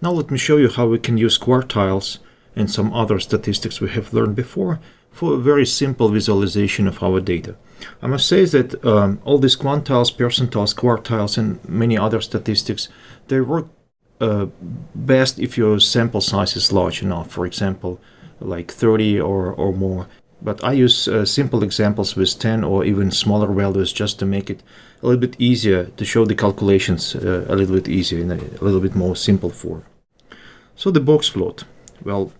Now let me show you how we can use quartiles and some other statistics we have learned before for a very simple visualization of our data. I must say that all these quantiles, percentiles, quartiles, and many other statistics, they work best if your sample size is large enough, for example, like 30 or more. But I use simple examples with 10 or even smaller values just to make it a little bit easier to show the calculations a little bit easier in a little bit more simple form. So the box plot. Well,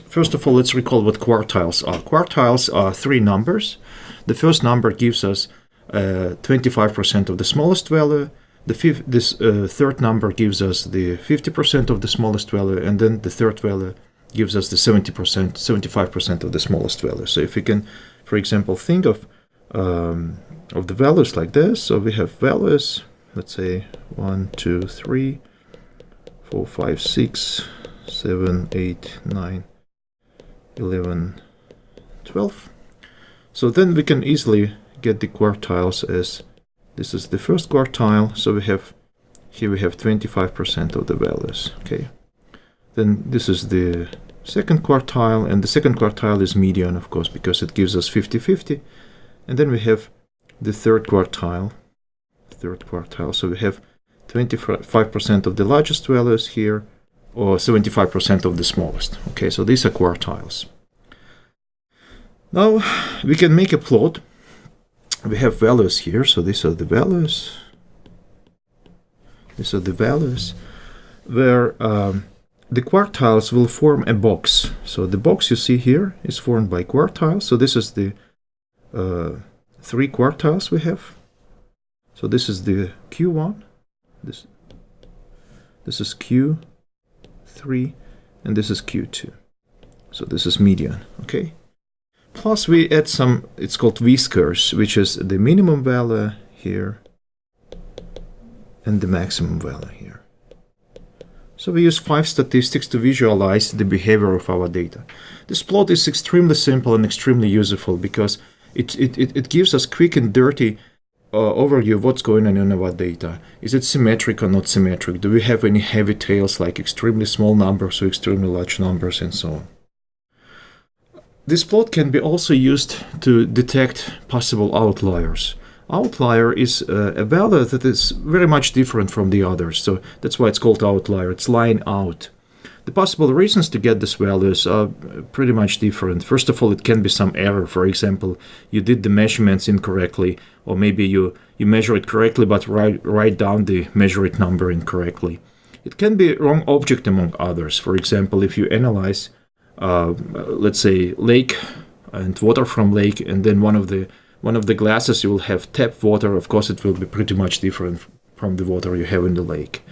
first of all, let's recall what quartiles are. Quartiles are three numbers. The first number gives us 25% of the smallest value. This third number gives us the 50% of the smallest value, and then the third value gives us the 75% of the smallest value. So if we can, for example, think of the values like this. So we have values, let's say 1, 2, 3, 4, 5, 6, 7, 8, 9, 11, 12. So then we can easily get the quartiles as this is the first quartile. So here we have 25% of the values. Okay. Then this is the second quartile, and the second quartile is median, of course, because it gives us 50-50. And then we have the third quartile. So we have 25% of the largest values here, or 75% of the smallest. Okay, so these are quartiles. Now we can make a plot. We have values here, so these are the values. These are the values where the quartiles will form a box. So the box you see here is formed by quartiles. So this is the three quartiles we have. So this is the Q1, this is Q3, and this is Q2. So this is median, okay? Plus we add some, it's called V-scores, which is the minimum value here and the maximum value here. So we use 5 statistics to visualize the behavior of our data. This plot is extremely simple and extremely useful because it gives us quick and dirty overview of what's going on in our data. Is it symmetric or not symmetric? Do we have any heavy tails like extremely small numbers or extremely large numbers and so on? This plot can be also used to detect possible outliers. Outlier is a value that is very much different from the others, so that's why it's called outlier. It's lying out. The possible reasons to get these values are pretty much different. First of all, it can be some error. For example, you did the measurements incorrectly, or maybe you measure it correctly but write down the measured number incorrectly. It can be wrong object among others. For example, if you analyze let's say lake and water from lake, and then one of the glasses you will have tap water. Of course, it will be pretty much different from the water you have in the lake.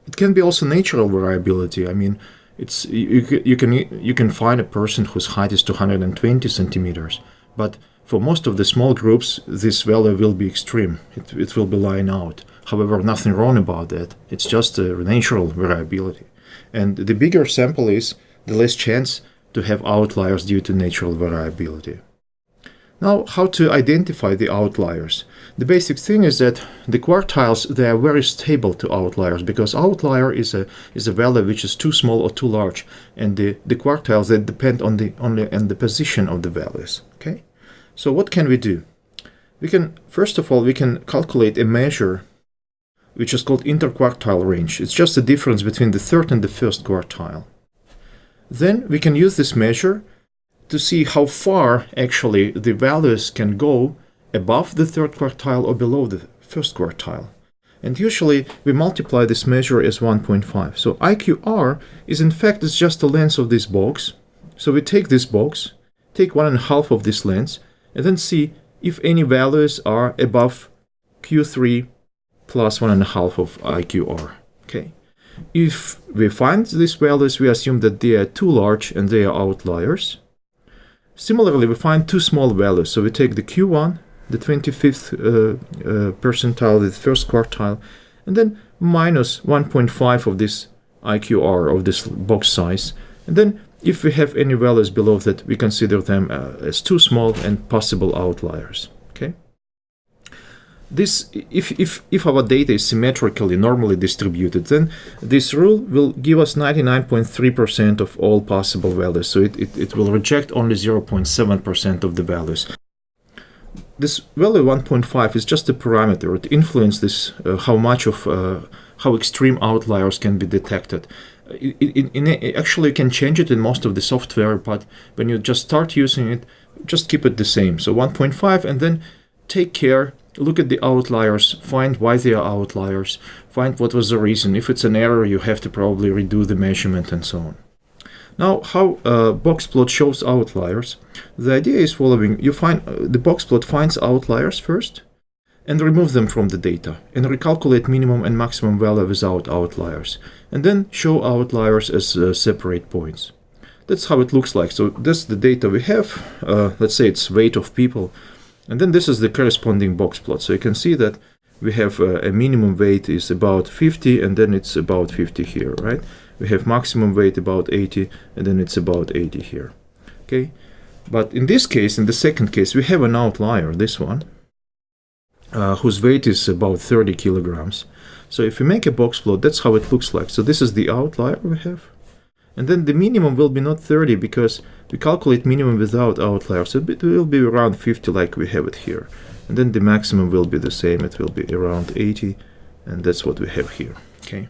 It can be also natural variability. I mean, it's you can find a person whose height is 220 centimeters, but for most of the small groups, this value will be extreme. It will be lying out. However, nothing wrong about that. It's just a natural variability, and the bigger sample is, the less chance to have outliers due to natural variability. Now, how to identify the outliers? The basic thing is that the quartiles, they are very stable to outliers, because outlier is a value which is too small or too large, and the quartiles, they depend only on the position of the values. Okay, so what can we do? We can, first of all, we can calculate a measure which is called interquartile range. It's just the difference between the third and the first quartile. Then we can use this measure to see how far actually the values can go above the third quartile or below the first quartile. And usually we multiply this measure as 1.5. So IQR is in fact is just the length of this box. So we take this box, take 1.5 of this length, and then see if any values are above Q3 plus 1.5 of IQR. Okay. If we find these values, we assume that they are too large and they are outliers. Similarly, we find too small values. So we take the Q1, the 25th percentile, the first quartile, and then minus 1.5 of this IQR, of this box size. And then if we have any values below that, we consider them as too small and possible outliers. Okay. this, if our data is symmetrically normally distributed, then this rule will give us 99.3% of all possible values. So it will reject only 0.7% of the values. This value 1.5 is just a parameter. It influences this how much of how extreme outliers can be detected. Actually, you can change it in most of the software, but when you just start using it, just keep it the same. So 1.5, and then take care. Look at the outliers, find why they are outliers, find what was the reason. If it's an error, you have to probably redo the measurement and so on. Now, how Boxplot shows outliers. The idea is following. You find the Boxplot finds outliers first and remove them from the data and recalculate minimum and maximum value without outliers, and then show outliers as separate points. That's how it looks like. So this is the data we have. Let's say it's weight of people. And then this is the corresponding box plot. So you can see that we have a minimum weight is about 50, and then it's about 50 here, right? We have maximum weight about 80, and then it's about 80 here. Okay, but in this case, in the second case, we have an outlier, this one, whose weight is about 30 kilograms. So if we make a box plot, that's how it looks like. So this is the outlier we have. And then the minimum will be not 30 because we calculate minimum without outliers. So it will be around 50 like we have it here. And then the maximum will be the same. It will be around 80. And that's what we have here. Okay.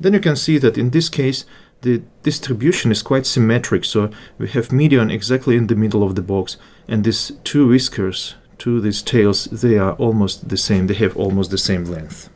Then you can see that in this case, the distribution is quite symmetric. So we have median exactly in the middle of the box. And these two whiskers, these tails, they are almost the same. They have almost the same length.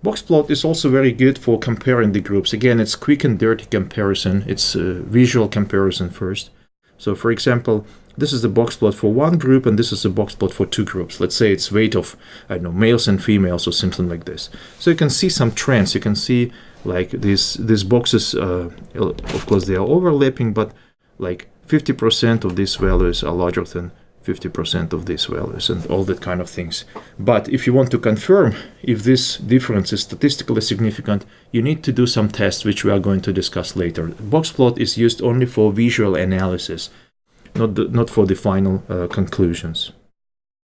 Boxplot is also very good for comparing the groups. Again, it's quick and dirty comparison. It's visual comparison first. So for example, this is the boxplot for one group and this is the boxplot for two groups. Let's say it's weight of, I don't know, males and females or something like this. So you can see some trends. You can see like these boxes, of course they are overlapping, but like 50% of these values are larger than 50% of these values and all that kind of things. But if you want to confirm if this difference is statistically significant, you need to do some tests, which we are going to discuss later. Boxplot is used only for visual analysis, not for the final conclusions.